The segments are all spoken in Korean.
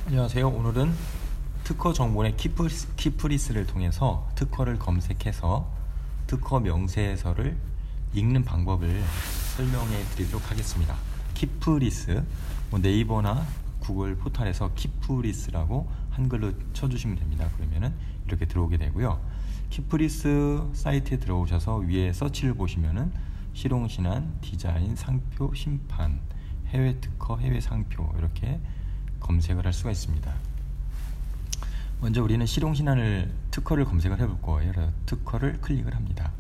안녕하세요. 오늘은 특허 정보의 키프리스를 통해서 특허를 검색해서 특허 명세서를 읽는 방법을 설명해 드리도록 하겠습니다. 키프리스, 네이버나 구글 포털에서 키프리스라고 한글로 쳐주시면 됩니다. 그러면은 이렇게 들어오게 되고요. 키프리스 사이트에 들어오셔서 위에 서치를 보시면은 실용신안, 디자인, 상표, 심판, 해외 특허, 해외 상표 이렇게 검색을 할 수가 있습니다. 먼저 우리는 실용신안을 특허를 검색을 해볼 거예요. 그래서 특허를 클릭을 합니다.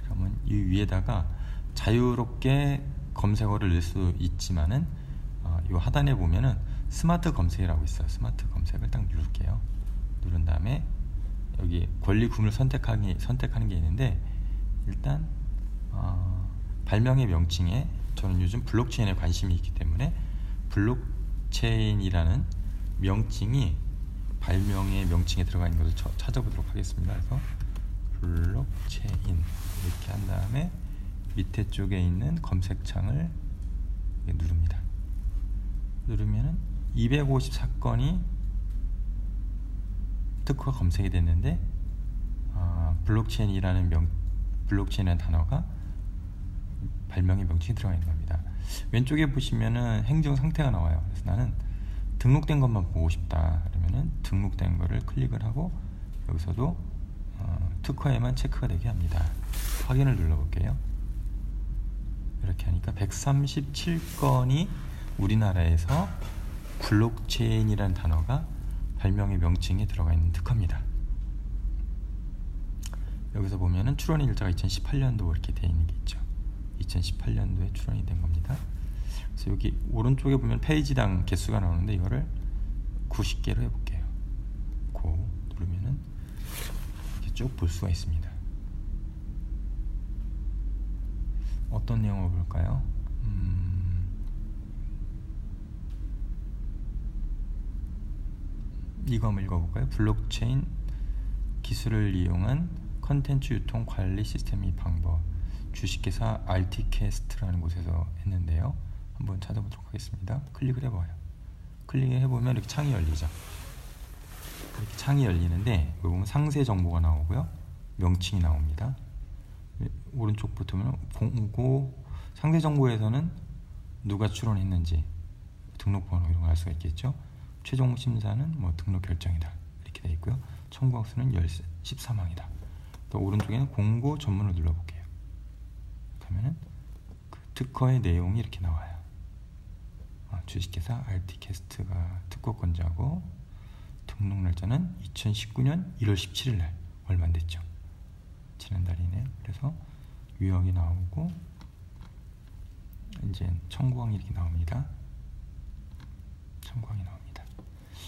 그러면 이 위에다가 자유롭게 검색어를 넣을 수 있지만은 이 하단에 보면은 스마트 검색이라고 있어요. 스마트 검색을 딱 누를게요. 누른 다음에 여기 권리 구문을 선택하는 게 있는데 일단 발명의 명칭에 저는 요즘 블록체인에 관심이 있기 때문에 블록체인이라는 명칭이 발명의 명칭에 들어가 있는 것을 찾아보도록 하겠습니다. 그래서 블록체인 이렇게 한 다음에 밑에 쪽에 있는 검색창을 누릅니다. 누르면은 254건이 특허 검색이 됐는데 블록체인이라는 단어가 발명의 명칭이 들어가 있는 겁니다. 왼쪽에 보시면은 행정 상태가 나와요. 그래서 나는 등록된 것만 보고 싶다 그러면은 등록된 거를 클릭을 하고 여기서도 특허에만 체크가 되게 합니다. 확인을 눌러볼게요. 이렇게 하니까 137건이 우리나라에서 블록체인이라는 단어가 발명의 명칭에 들어가 있는 특허입니다. 여기서 보면은 출원 일자가 2018년도 이렇게 되어 있는 게 있죠. 2018년도에 출원이 된 겁니다. 그래서 여기 오른쪽에 보면 페이지당 개수가 나오는데 이거를 90개로 해볼게요. 고 누르면은 이렇게 쭉 볼 수가 있습니다. 어떤 내용을 볼까요? 이거 한번 읽어볼까요? 블록체인 기술을 이용한 컨텐츠 유통 관리 시스템 및 방법, 주식회사 RT캐스트라는 곳에서 했는데요. 한번 찾아보도록 하겠습니다. 클릭을 해봐요. 클릭을 해보면 이렇게 창이 열리죠. 이렇게 창이 열리는데 여기 보면 상세 정보가 나오고요. 명칭이 나옵니다. 오른쪽부터 보면 공고 상세 정보에서는 누가 출원했는지 등록번호 이런 걸 알 수가 있겠죠. 최종 심사는 뭐 등록 결정이다 이렇게 되어 있고요. 청구항 수는 13항이다. 또 오른쪽에는 공고 전문을 눌러볼게요. 그러면은 그 특허의 내용이 이렇게 나와요. 주식회사 RT캐스트가 특허권자고 등록 날짜는 2019년 1월 17일 날 얼마 안 됐죠. 지난달이네요. 그래서 유형이 나오고 이제 청구항이 이렇게 나옵니다. 청구항이 나옵니다.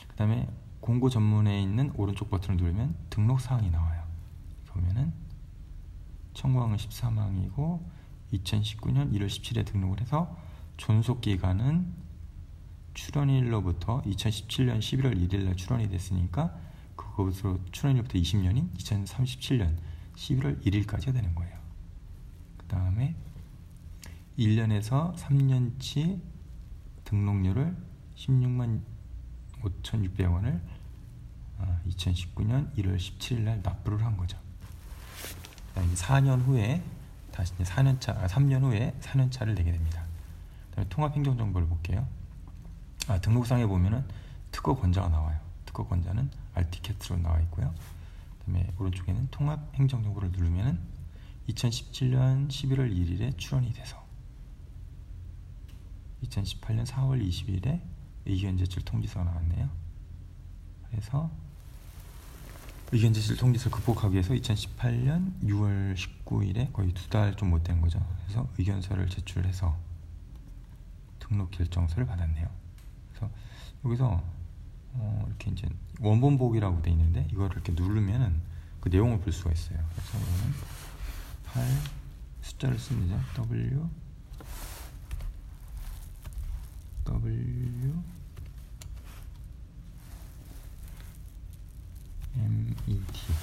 그 다음에 공고 전문에 있는 오른쪽 버튼을 누르면 등록 사항이 나와요. 보면은 청구항은 13항이고 2019년 1월 17일에 등록을 해서 존속 기간은 출원일로부터 2017년 11월 1일날 출원이 됐으니까 그것으로 출원일부터 20년인 2037년 11월 1일까지가 되는 거예요. 그 다음에 1년에서 3년치 등록료를 16만 5,600원을 2019년 1월 17일날 납부를 한 거죠. 4년 후에 다시 3년 후에 4년차를 내게 됩니다. 그다음에 통합행정정보를 볼게요. 등록상에 보면은 특허권자가 나와요. 특허권자는 RT캐스트로 나와 있고요. 그다음에 오른쪽에는 통합행정정보를 누르면은 2017년 11월 1일에 출원이 돼서 2018년 4월 20일에 의견 제출 통지서가 나왔네요. 그래서 의견 제출 통지서를 극복하기 위해서 2018년 6월 19일에 거의 2달 좀 못 된 거죠. 그래서 의견서를 제출해서 등록 결정서를 받았네요. 그래서 여기서 이렇게 이제 원본 보기라고 돼 있는데 이거를 이렇게 누르면은 그 내용을 볼 수가 있어요. 그래서 이거는 8 숫자를 씁니다. W MET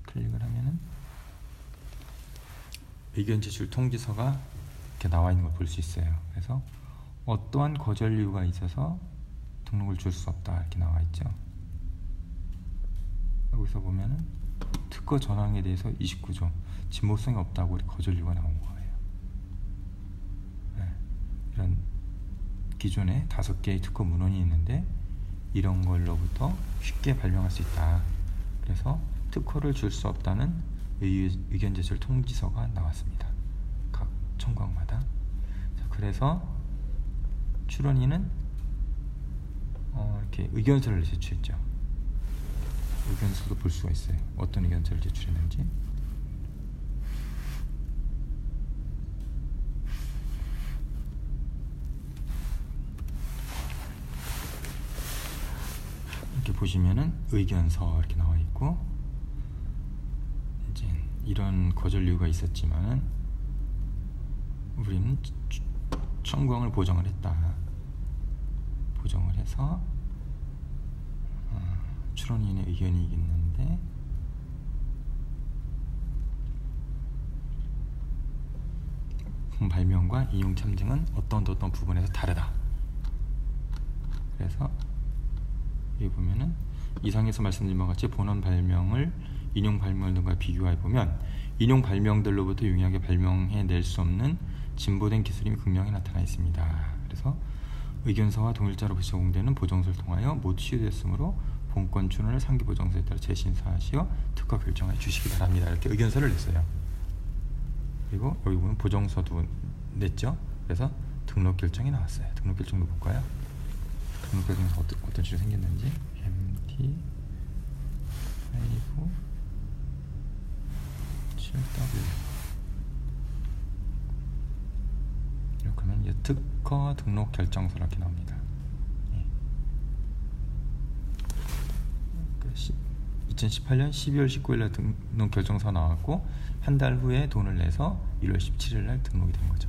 클릭을 하면은 의견 제출 통지서가 이렇게 나와 있는 걸 볼 수 있어요. 그래서 어떠한 거절 이유가 있어서 등록을 줄 수 없다 이렇게 나와 있죠. 여기서 보면은 특허 전환에 대해서 29조 진보성이 없다고 거절 이유가 나온 거예요. 네. 이런 기존에 5개의 특허 문헌이 있는데 이런 걸로부터 쉽게 발명할 수 있다. 그래서 특허를 줄 수 없다는 의견 제출 통지서가 나왔습니다. 각 청구항마다. 자, 그래서 출원인은 이렇게 의견서를 제출했죠. 의견서도 볼 수가 있어요. 어떤 의견서를 제출했는지. 이렇게 보시면은 의견서 이렇게 나와 있고, 이제 이런 거절 이유가 있었지만은 우리는 청구항을 보정을 했다. 보정을 해서 출원인의 의견이 있는데 발명과 인용 참증은 어떤 부분에서 다르다. 그래서 여기 보면은 이상에서 말씀드린 바와 같이 본원 발명을 인용 발명 등과 비교해 보면 인용 발명들로부터 유용하게 발명해낼 수 없는 진보된 기술이 극명히 나타나 있습니다. 그래서 의견서와 동일자로 제공되는 보정서를 통하여 모두 취소되었으므로 본권 출원을 상기 보정서에 따라 재심사하시어 특허 결정해 주시기 바랍니다. 이렇게 의견서를 냈어요. 그리고 여기 보면 보정서도 냈죠. 그래서 등록 결정이 나왔어요. 등록 결정도 볼까요? 등록 결정에서 어떤 식으로 생겼는지. MT 5 7W 이렇게 하면 이제 특허 등록 결정서 이렇게 나옵니다. 2018년 12월 19일날 등록 결정서 나왔고 한 달 후에 돈을 내서 1월 17일날 등록이 된 거죠.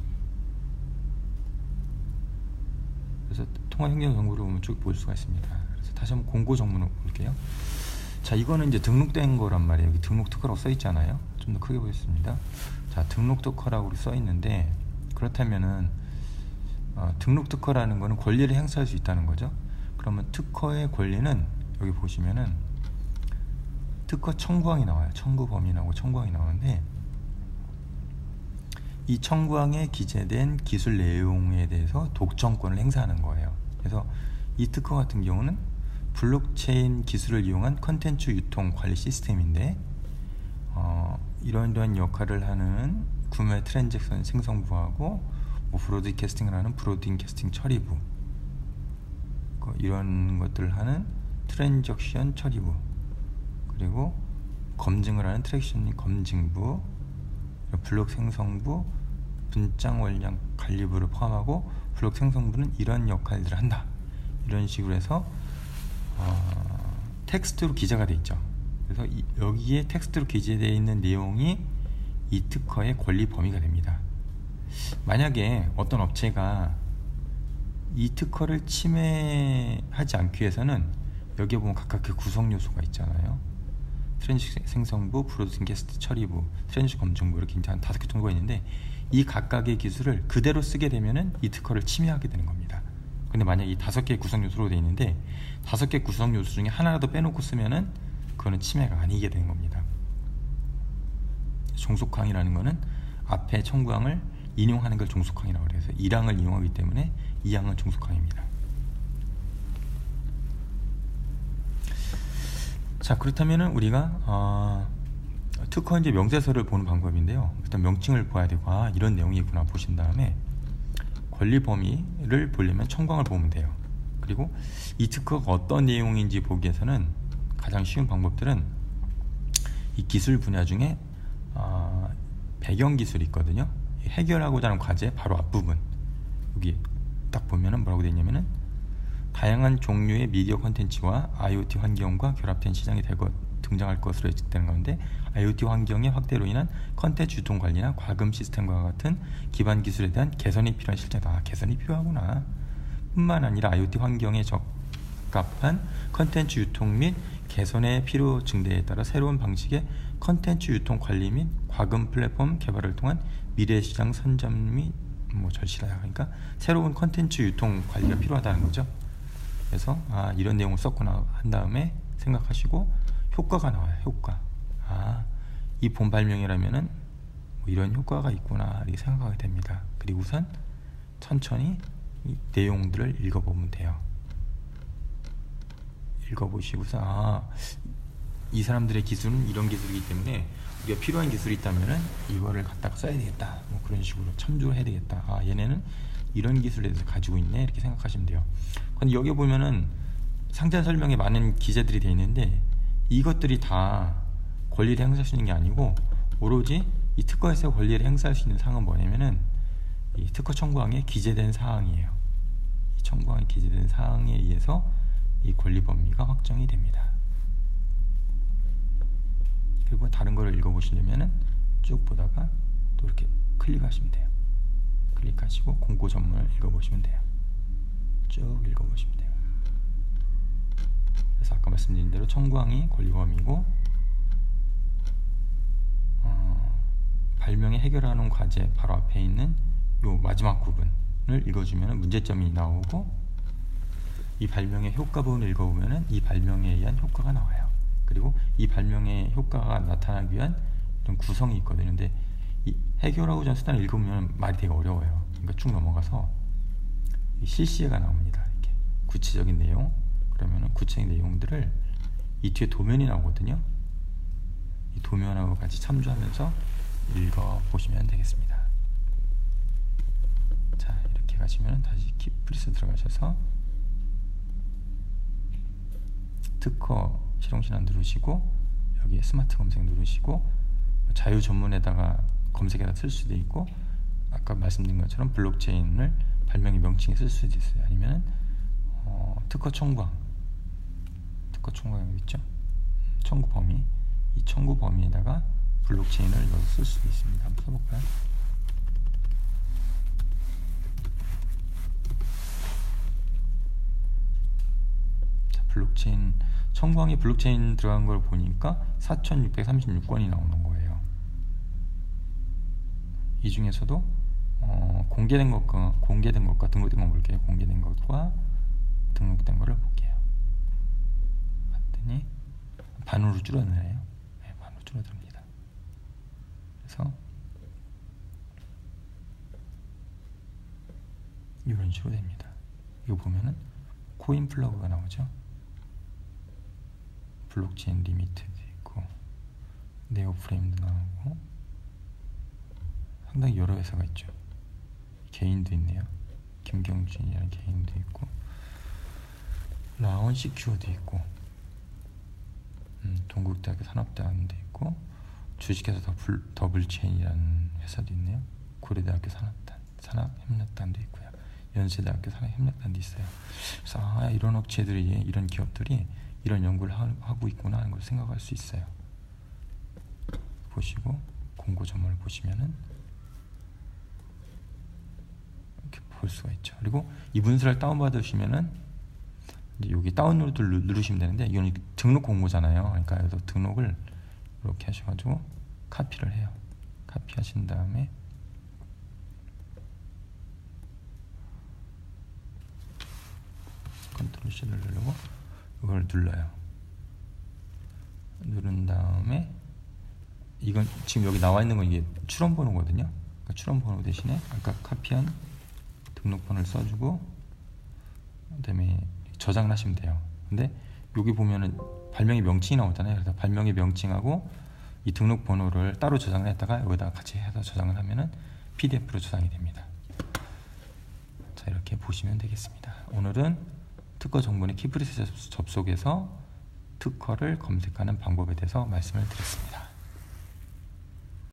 그래서 통화행정정보를 보면 쭉 볼 수가 있습니다. 그래서 다시 한번 공고 정문을 볼게요. 자, 이거는 이제 등록된 거란 말이에요. 여기 등록 특허라고 써 있잖아요. 좀 더 크게 보겠습니다. 자, 등록 특허라고 써 있는데, 그렇다면은 등록 특허라는 거는 권리를 행사할 수 있다는 거죠. 그러면 특허의 권리는 여기 보시면은 특허 청구항이 나와요. 청구 범위 나오고 청구항이 나오는데, 이 청구항에 기재된 기술 내용에 대해서 독점권을 행사하는 거예요. 그래서 이 특허 같은 경우는 블록체인 기술을 이용한 컨텐츠 유통 관리 시스템인데, 이러한 역할을 하는 구매 트랜잭션 생성부하고 브로드캐스팅을 하는 브로드캐스팅 처리부, 이런 것들을 하는 트랜잭션 처리부, 그리고 검증을 하는 트랙션 검증부, 블록 생성부, 분장 원량 관리부를 포함하고 블록 생성부는 이런 역할들을 한다. 이런 식으로 해서 텍스트로 기재가 되어 있죠. 그래서 여기에 텍스트로 기재되어 있는 내용이 이 특허의 권리 범위가 됩니다. 만약에 어떤 업체가 이 특허를 침해하지 않기 위해서는 여기에 보면 각각 그 구성 요소가 있잖아요. 트랜식 생성부, 브로드캐스트 처리부, 트랜식 검증부, 이렇게 한 5개 정도가 있는데, 이 각각의 기술을 그대로 쓰게 되면은 이 특허를 침해하게 되는 겁니다. 근데 만약에 이 5개의 구성 요소로 되어 있는데 5개 구성 요소 중에 하나라도 빼놓고 쓰면은 그거는 침해가 아니게 되는 겁니다. 종속항이라는 거는 앞에 청구항을 인용하는 걸 종속항이라고 해서 1항을 이용하기 때문에 2항은 종속항입니다. 자, 그렇다면은 우리가 특허 이제 명세서를 보는 방법인데요. 일단 명칭을 봐야 되고, 이런 내용이구나 보신 다음에 권리 범위를 보려면 청구항을 보면 돼요. 그리고 이 특허가 어떤 내용인지 보기 위해서는 가장 쉬운 방법들은 이 기술 분야 중에 배경 기술이 있거든요. 해결하고자 하는 과제 바로 앞부분, 여기 딱 보면은 뭐라고 되어 있냐면은 다양한 종류의 미디어 콘텐츠와 IoT 환경과 결합된 시장이 등장할 것으로 예측되는 가운데 IoT 환경의 확대로 인한 콘텐츠 유통 관리나 과금 시스템과 같은 기반 기술에 대한 개선이 필요한 실정이다. 개선이 필요하구나. 뿐만 아니라 IoT 환경에 적합한 콘텐츠 유통 및 개선의 필요 증대에 따라 새로운 방식의 콘텐츠 유통 관리 및 과금 플랫폼 개발을 통한 미래 시장 선점 및 절실하다. 그러니까 새로운 콘텐츠 유통 관리가 필요하다는 거죠. 그래서 이런 내용을 썼구나 한 다음에 생각하시고 효과가 나와요. 효과. 이 본 발명이라면은 뭐 이런 효과가 있구나 이렇게 생각하게 됩니다. 그리고 우선 천천히 이 내용들을 읽어보면 돼요. 읽어보시고서 이 사람들의 기술은 이런 기술이기 때문에 우리가 필요한 기술이 있다면은 이거를 갖다가 써야 되겠다, 뭐 그런 식으로 참조를 해야 되겠다. 얘네는 이런 기술에 대해서 가지고 있네 이렇게 생각하시면 돼요. 근데 여기 보면은 상자 설명에 많은 기재들이 되어 있는데 이것들이 다 권리를 행사할 수 있는 게 아니고 오로지 이 특허에서 권리를 행사할 수 있는 사항은 뭐냐면은 이 특허 청구항에 기재된 사항이에요. 이 청구항에 기재된 사항에 의해서 이 권리 범위가 확정이 됩니다. 그리고 다른 거를 읽어보시려면은 쭉 보다가 또 이렇게 클릭하시면 돼요. 클릭하시고 공고 전문을 읽어보시면 돼요. 쭉 읽어보시면 돼요. 그래서 아까 말씀드린 대로 청구항이 권리 범위고 발명에 해결하는 과제 바로 앞에 있는 요 마지막 부분을 읽어주면 문제점이 나오고 이 발명의 효과 부분을 읽어보면 이 발명에 의한 효과가 나와요. 그리고 이 발명의 효과가 나타나기 위한 이런 구성이 있거든요. 근데 이 해결하고자 하는 수단을 읽으면 말이 되게 어려워요. 그러니까 쭉 넘어가서 실시가 나옵니다. 이렇게 구체적인 내용, 그러면은 구체적인 내용들을 이 뒤에 도면이 나오거든요. 이 도면하고 같이 참조하면서 읽어보시면 되겠습니다. 자, 이렇게 가시면 다시 키프리스 들어가셔서 특허 실용신안 누르시고 여기에 스마트 검색 누르시고 자유 전문에다가 검색에다 쓸 수도 있고 아까 말씀드린 것처럼 블록체인을 발명의 명칭에 쓸 수도 있어요. 아니면 특허 청구항 여기 있죠? 청구 범위, 이 청구 범위에다가 블록체인을 넣어서 쓸 수도 있습니다. 한번 써볼까요? 자, 블록체인 청구항에 블록체인 들어간 걸 보니까 4,636건이 나오는 거예요. 이 중에서도 공개된 것과 등록된 거 볼게요. 공개된 것과 등록된 거를 볼게요. 봤더니 반으로 줄어드네요. 네, 반으로 줄어듭니다. 그래서 이런 식으로 됩니다. 이거 보면은 코인 플러그가 나오죠. 블록체인 리미트도 있고 네오프레임도 나오고 상당히 여러 회사가 있죠. 개인도 있네요. 김경준이라는 개인도 있고 라온 시큐어도 있고 동국대학교 산업대학원도 있고 주식회사 더블체인이라는 회사도 있네요. 고려대학교 산업협력단도 있고요. 연세대학교 산업협력단도 있어요. 그래서 이런 업체들이, 이런 기업들이 이런 연구를 하고 있구나 하는 걸 생각할 수 있어요. 보시고 공고 전문을 보시면은 이렇게 볼 수가 있죠. 그리고 이 문서를 다운받으시면은 이제 여기 다운로드를 누르시면 되는데 이건 등록 공고잖아요. 그러니까 여기서 등록을 이렇게 하셔가지고 카피를 해요. 카피하신 다음에 컨트롤 C를 누르고 이걸 눌러요. 누른 다음에 이건 지금 여기 나와 있는 건 이게 출원 번호거든요. 그러니까 출원 번호 대신에 아까 카피한 등록번호를 써주고 그다음에 저장을 하시면 돼요. 근데 여기 보면은 발명의 명칭이 나오잖아요. 그래서 발명의 명칭하고 이 등록번호를 따로 저장을 했다가 여기다가 같이 해서 저장을 하면은 PDF로 저장이 됩니다. 자, 이렇게 보시면 되겠습니다. 오늘은 특허 정보의 키프리스 접속에서 특허를 검색하는 방법에 대해서 말씀을 드렸습니다.